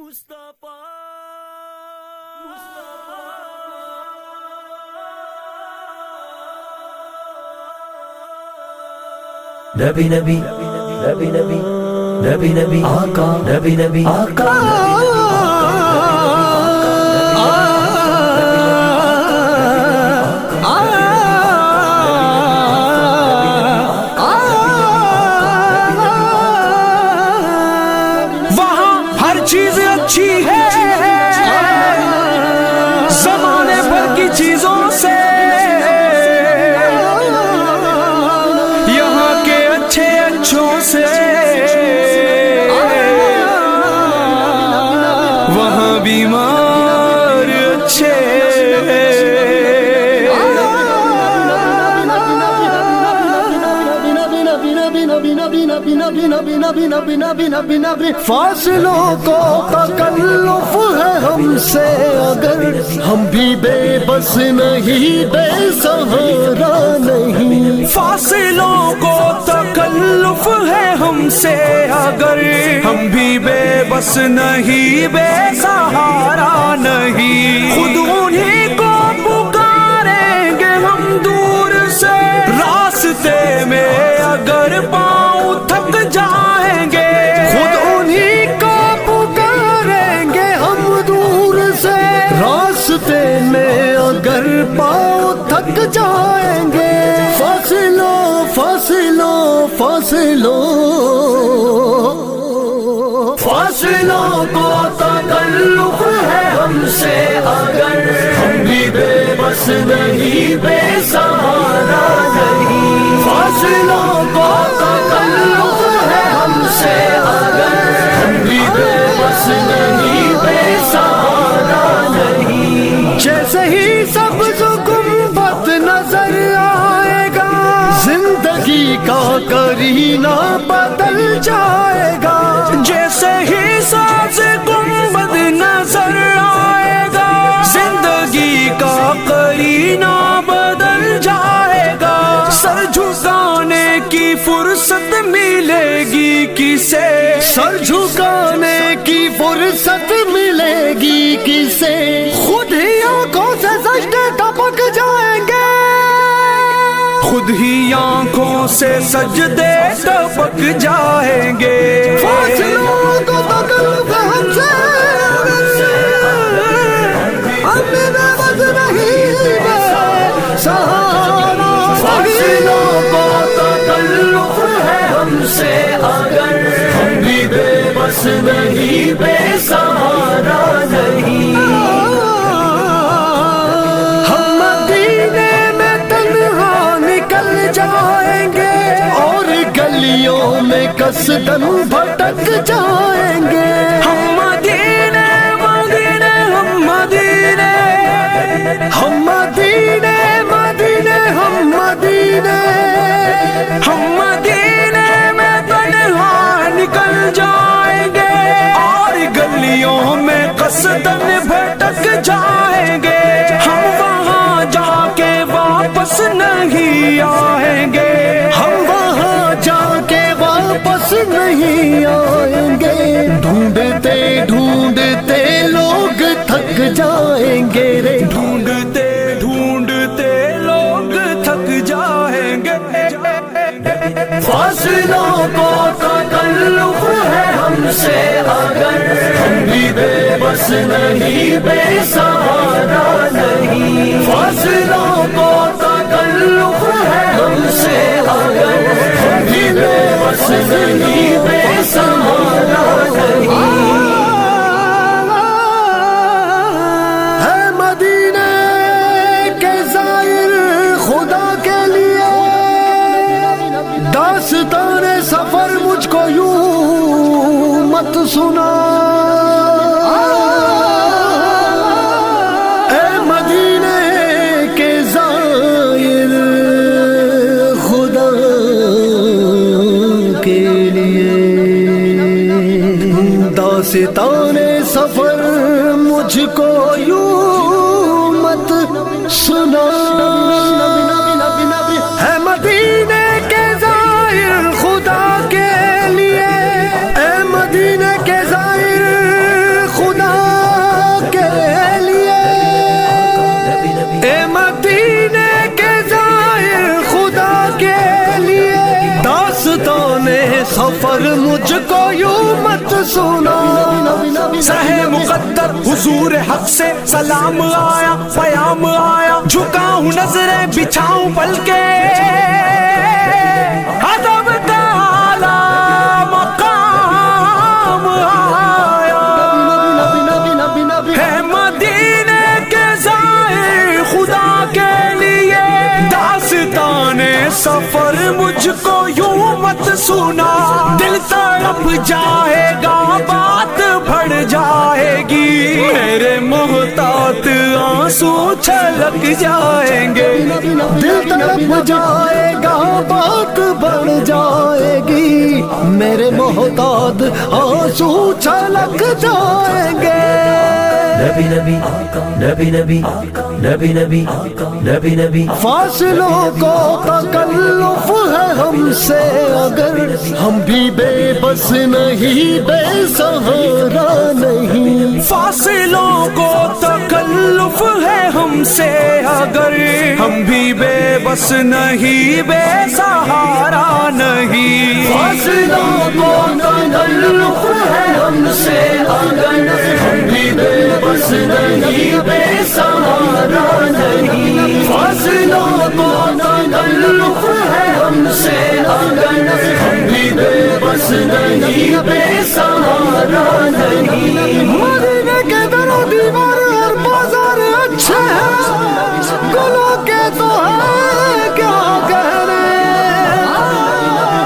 مصطفیٰ نبی نبی نبی نبی نبی نبی آقا نبی نبی آقا وہاں ہر چیز اچھی ہے زمانے بھر کی چیزوں سے، یہاں کے اچھے اچھوں سے، وہاں بیمار اچھے، فاصلوں کو تکلف ہے ہم سے، اگر ہم بھی بے بس نہیں، بے سہارا نہیں۔ فاصلوں کو تکلف ہے ہم سے، اگر ہم بھی بے بس نہیں، بے سہارا نہیں۔ خود انہیں کو پکاریں گے ہم دور سے، راستے میں اگر پاؤں تھک جائیں گے، خود انہیں کو پکاریں گے ہم دور سے، راستے میں اگر پاؤں تھک جائیں گے۔ فاصلوں فاصلوں فاصلوں فاصلوں کو تکلف ہے ہم سے، اگر ہم بھی بے بس نہیں، بے سہارا نہیں۔ فاصلوں کو تکلف ہے ہم سے، اگر ہم بھی بے بس نہیں، بے سہارا نہیں۔ جیسے ہی سبز گنبد نظر آئے گا، زندگی کا کرینہ بدل جائے گا۔ جیسے ہی ساز گنبد نظر آئے گا، زندگی کا کرینہ بدل جائے گا۔ سر جھکانے کی فرصت ملے گی کسے، سر جھکانے کی فرصت ملے گی کسے، خود ہی آنکھوں سے سجدے ٹپک جائیں گے، خود ہی آنکھوں سے سجدے ٹپک جائیں گے۔ فاصلوں کو تکلف ہے ہم سے، ہم بھی بے بس نہیں، بے سہارا۔ فاصلوں کو تکلف ہے ہم سے، اگر ہم بھی بے بس نہیں، بے سہارا نہیں۔ ہم مدینے میں تنہا نکل جائیں گے، اور گلیوں میں قصدن بھٹک جائیں گے۔ ہم مدینے مدینے ہم مدینے، ہم مدینے مدینے ہم مدینے، ہم مدینے میں تنہا نکل جائیں گے، اور گلیوں میں قصدن بھٹک جائیں گے۔ ہم وہاں جا کے واپس نہیں آئیں گے، ہم وہاں جا کے واپس نہیں آئیں گے۔ ڈھونڈتے ڈھونڈتے لوگ تھک جائیں گے رے، ڈھونڈتے ڈھونڈتے لوگ تھک جائیں گے۔ فاصلوں کو تکلف ہے ہم سے، اگر ہم بھی بے بس نہیں، بے سہارا نہیں۔ فاصلوں کو تکلف ہے ہم سے، اگر ہم بھی بے بس نہیں، بے سہارا نہیں۔ ہے مدینے کے زائر خدا کے لیے، داستان سفر مجھ کو یوں مت سنا، اے مدینے کے زائر خدا کے لیے، داستان سفر مجھ کو یوں مت سنا، ہے مدینے کے زائر خدا کے لیے، اے مدینے کے زائر مجھ کو یوں مت سنا، سہے مقدر حضور حق سے سلام آیا، پیام آیا، جھکاؤں نظریں بچھاؤں پل کے، ادب کا اعلیٰ مقام آیا، ہے مدینے کے زائر خدا کے لیے داستان سفر مجھ کو یوں مت سنا، دل تڑپ جائے گا بات بڑھ جائے گی، میرے محتاط آنسو چھلک جائیں گے، دل تڑپ جائے گا بات بڑھ جائے گی، میرے محتاط آنسو چھلک جائیں گے۔ نبی نبی نبی نبی نبی نبی نبی نبی فاصلوں کو تکلف ہے ہم سے اگر، ہم بھی بے بس نہیں، بے سہارا نہیں، فاصلوں کو تکلف ہے ہم سے اگر، ہم بھی بے بس نہیں، بے سہارا نہیں، فاصلوں کو تکلف ہے ہم سے اگر، ہم بھی بے بس نہیں، بے سہارا نہیں، فاصلوں کو تکلف ہے ہم سے اگر، ہم بھی بے بس نہیں، بے سہارا نہیں۔ مدینے کے در و دیوار اور بازار اچھے ہیں، گلوں کے تو ہے کیا کہنے،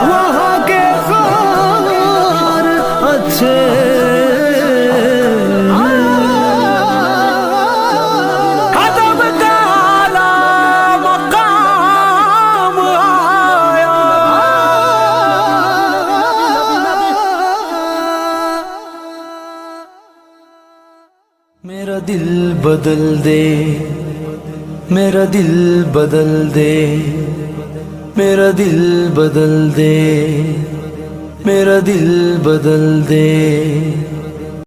وہاں کے خار اچھے ادب کا اعلیٰ مقام آیا، میرا دل بدل دے، میرا دل بدل دے، میرا دل بدل دے، میرا دل بدل دے۔